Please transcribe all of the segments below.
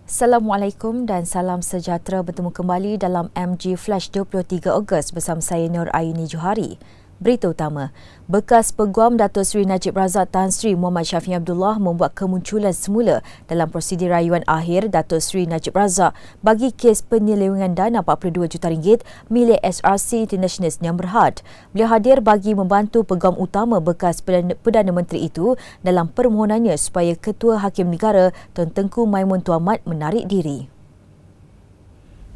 Assalamualaikum dan salam sejahtera, bertemu kembali dalam MG Flash 23 Ogos bersama saya Nur Ayuni Johari. Berita utama, bekas Peguam Dato' Seri Najib Razak Tan Sri Muhammad Syafiee Abdullah membuat kemunculan semula dalam prosedur rayuan akhir Dato' Seri Najib Razak bagi kes penyelewengan dana RM42 juta milik SRC International Sdn Bhd. Beliau hadir bagi membantu Peguam Utama bekas Perdana Menteri itu dalam permohonannya supaya Ketua Hakim Negara Tun Tengku Maimun Tuamat menarik diri.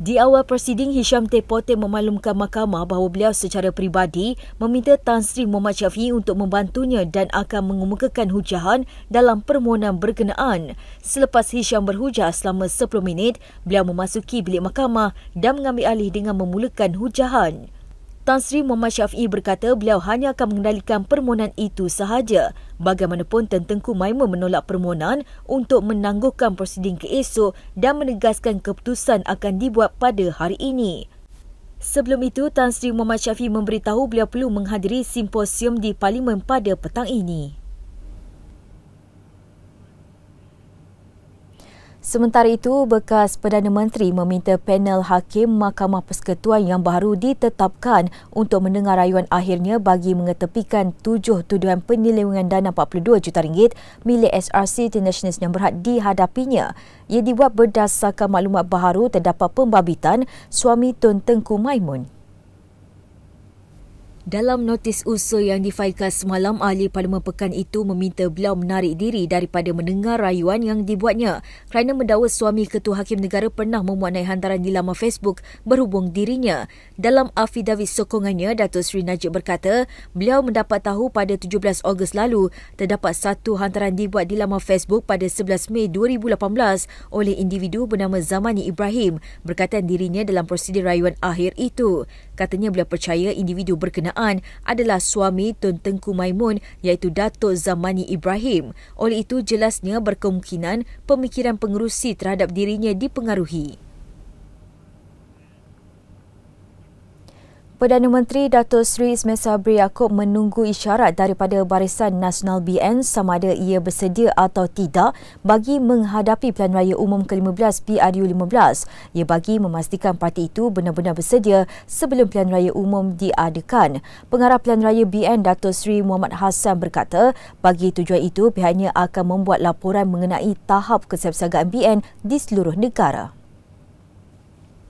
Di awal prosiding, Hisham T. Pote memaklumkan mahkamah bahawa beliau secara peribadi meminta Tan Sri Muhammad Syafiee untuk membantunya dan akan mengemukakan hujahan dalam permohonan berkenaan. Selepas Hisham berhujah selama 10 minit, beliau memasuki bilik mahkamah dan mengambil alih dengan memulakan hujahan. Tan Sri Muhammad Syafiee berkata beliau hanya akan mengendalikan permohonan itu sahaja. Bagaimanapun, Tun Tengku Maimun menolak permohonan untuk menangguhkan prosiding keesok dan menegaskan keputusan akan dibuat pada hari ini. Sebelum itu, Tan Sri Muhammad Syafiee memberitahu beliau perlu menghadiri simposium di Parlimen pada petang ini. Sementara itu, bekas Perdana Menteri meminta panel Hakim Mahkamah Persekutuan yang baru ditetapkan untuk mendengar rayuan akhirnya bagi mengetepikan 7 tuduhan penyelewengan dana RM42 juta milik SRC International Sdn Bhd dihadapinya. Ia dibuat berdasarkan maklumat baharu terdapat pembabitan suami Tun Tengku Maimun. Dalam notis usul yang difailkan semalam, Ahli Parlimen Pekan itu meminta beliau menarik diri daripada mendengar rayuan yang dibuatnya kerana mendakwa suami Ketua Hakim Negara pernah memuat naik hantaran di laman Facebook berhubung dirinya. Dalam afidavit sokongannya, Dato' Seri Najib berkata beliau mendapat tahu pada 17 Ogos lalu terdapat satu hantaran dibuat di laman Facebook pada 11 Mei 2018 oleh individu bernama Zamani Ibrahim berkaitan dirinya dalam prosedur rayuan akhir itu. Katanya beliau percaya individu berkenaan adalah suami Tun Tengku Maimun iaitu Dato' Zamani Ibrahim. Oleh itu, jelasnya berkemungkinan pemikiran pengerusi terhadap dirinya dipengaruhi. Perdana Menteri Dato' Seri Ismail Sabri Yaakob menunggu isyarat daripada Barisan Nasional BN sama ada ia bersedia atau tidak bagi menghadapi Pilihan Raya Umum ke-15 PRU15. Ia bagi memastikan parti itu benar-benar bersedia sebelum Pilihan Raya Umum diadakan. Pengarah Pilihan Raya BN Dato' Seri Muhammad Hassan berkata bagi tujuan itu pihaknya akan membuat laporan mengenai tahap kesiapsiagaan BN di seluruh negara.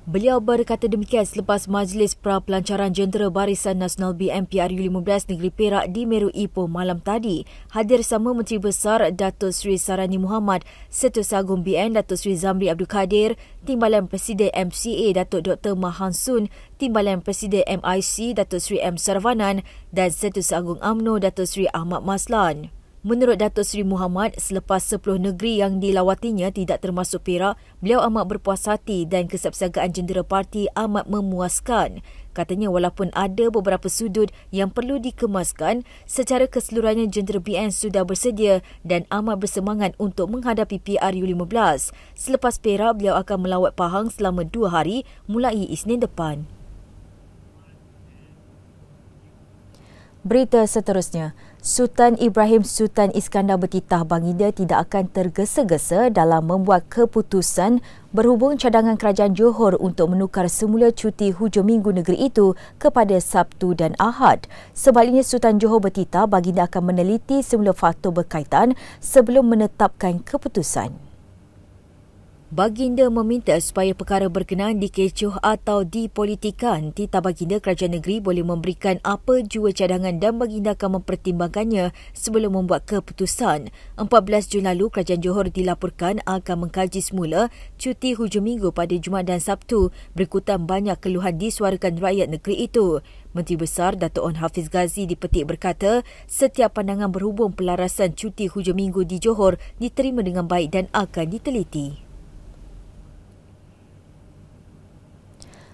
Beliau berkata demikian selepas Majlis Pra-Pelancaran Jentera Barisan Nasional BN PRU15 Negeri Perak di Meru Ipoh malam tadi. Hadir sama Menteri Besar Dato' Seri Sarani Muhammad, Setiausaha Agung BN Dato' Seri Zamri Abdul Kadir, Timbalan Presiden MCA Dato' Dr. Mahan Sun, Timbalan Presiden MIC Dato' Seri M. Saravanan dan Setiausaha Agung UMNO Dato' Seri Ahmad Maslan. Menurut Dato' Seri Muhammad, selepas 10 negeri yang dilawatinya tidak termasuk Perak, beliau amat berpuas hati dan kesiapsiagaan jentera parti amat memuaskan. Katanya walaupun ada beberapa sudut yang perlu dikemaskan, secara keseluruhannya jentera BN sudah bersedia dan amat bersemangat untuk menghadapi PRU15. Selepas Perak, beliau akan melawat Pahang selama 2 hari mulai Isnin depan. Berita seterusnya, Sultan Ibrahim Sultan Iskandar bertitah baginda tidak akan tergesa-gesa dalam membuat keputusan berhubung cadangan kerajaan Johor untuk menukar semula cuti hujung minggu negeri itu kepada Sabtu dan Ahad. Sebaliknya, Sultan Johor bertitah baginda akan meneliti semula faktor berkaitan sebelum menetapkan keputusan. Baginda meminta supaya perkara berkenaan dikecoh atau dipolitikan. Titah baginda kerajaan negeri boleh memberikan apa jua cadangan dan baginda akan mempertimbangkannya sebelum membuat keputusan. 14 Jun lalu, kerajaan Johor dilaporkan akan mengkaji semula cuti hujung minggu pada Jumaat dan Sabtu berikutan banyak keluhan disuarakan rakyat negeri itu. Menteri Besar Dato' On Hafiz Ghazi dipetik berkata setiap pandangan berhubung pelarasan cuti hujung minggu di Johor diterima dengan baik dan akan diteliti.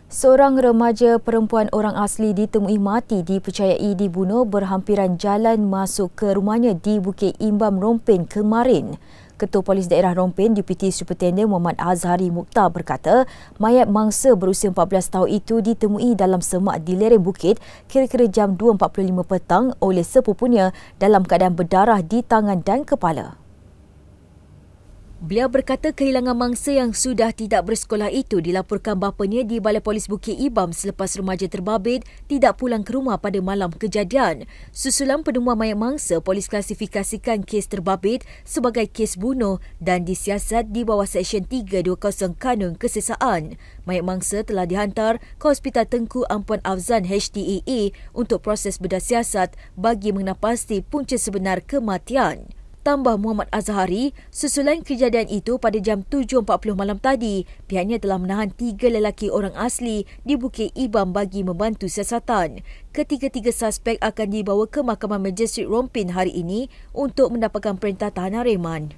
Seorang remaja perempuan orang asli ditemui mati dipercayai dibunuh berhampiran jalan masuk ke rumahnya di Bukit Imbam Rompin kemarin. Ketua Polis Daerah Rompin, Deputi Superintendent Muhammad Azhari Mukhtar berkata mayat mangsa berusia 14 tahun itu ditemui dalam semak di lereng bukit kira-kira jam 2.45 petang oleh sepupunya dalam keadaan berdarah di tangan dan kepala. Beliau berkata kehilangan mangsa yang sudah tidak bersekolah itu dilaporkan bapanya di Balai Polis Bukit Ibam selepas remaja terbabit tidak pulang ke rumah pada malam kejadian. Susulan penemuan mayat mangsa, polis klasifikasikan kes terbabit sebagai kes bunuh dan disiasat di bawah Seksyen 320 Kanun Kesesaan. Mayat mangsa telah dihantar ke Hospital Tengku Ampuan Afzan HTAA untuk proses bedah siasat bagi mengenal pasti punca sebenar kematian. Tambah Muhammad Azhari, susulan kejadian itu pada jam 7.40 malam tadi, pihaknya telah menahan 3 lelaki orang asli di Bukit Ibam bagi membantu siasatan. Ketiga-tiga suspek akan dibawa ke Mahkamah Magistrate Rompin hari ini untuk mendapatkan perintah tahanan reman.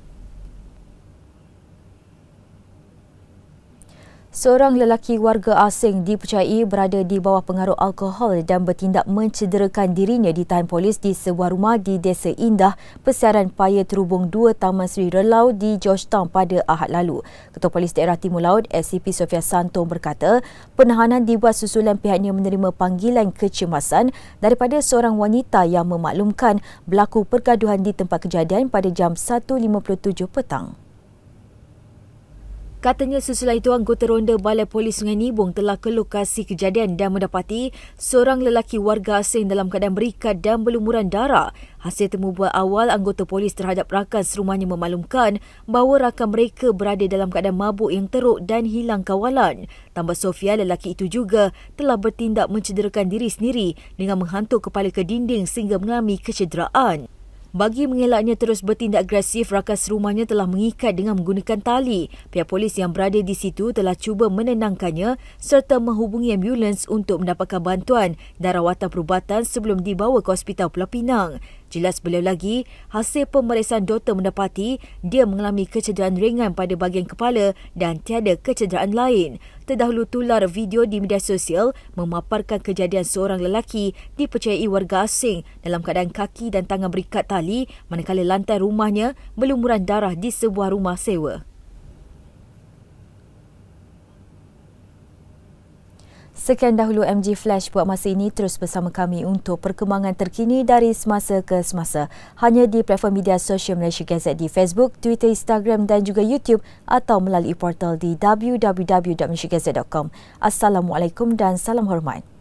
Seorang lelaki warga asing dipercayai berada di bawah pengaruh alkohol dan bertindak mencederakan dirinya ditahan polis di sebuah rumah di Desa Indah, Persiaran Paya Terubung 2, Taman Seri Relau di Georgetown pada Ahad lalu. Ketua Polis Daerah Timur Laut, SCP Sofia Santong berkata, penahanan dibuat susulan pihaknya menerima panggilan kecemasan daripada seorang wanita yang memaklumkan berlaku pergaduhan di tempat kejadian pada jam 1.57 petang. Katanya sesudah itu anggota ronda Balai Polis Sungai Nibong telah ke lokasi kejadian dan mendapati seorang lelaki warga asing dalam keadaan berikat dan berlumuran darah. Hasil temu bual awal anggota polis terhadap rakan serumahnya memaklumkan bahawa rakan mereka berada dalam keadaan mabuk yang teruk dan hilang kawalan. Tambah Sofia, lelaki itu juga telah bertindak mencederakan diri sendiri dengan menghantuk kepala ke dinding sehingga mengalami kecederaan. Bagi mengelaknya terus bertindak agresif, rakan serumahnya telah mengikat dengan menggunakan tali. Pihak polis yang berada di situ telah cuba menenangkannya serta menghubungi ambulans untuk mendapatkan bantuan dan rawatan perubatan sebelum dibawa ke Hospital Pulau Pinang. Jelas beliau lagi, hasil pemeriksaan doktor mendapati dia mengalami kecederaan ringan pada bahagian kepala dan tiada kecederaan lain. Terdahulu tular video di media sosial memaparkan kejadian seorang lelaki dipercayai warga asing dalam keadaan kaki dan tangan berikat tali manakala lantai rumahnya berlumuran darah di sebuah rumah sewa. Sekian dahulu MG Flash buat masa ini. Terus bersama kami untuk perkembangan terkini dari semasa ke semasa. Hanya di platform media sosial Malaysia Gazette di Facebook, Twitter, Instagram dan juga YouTube atau melalui portal di www.malaysiagazette.com. Assalamualaikum dan salam hormat.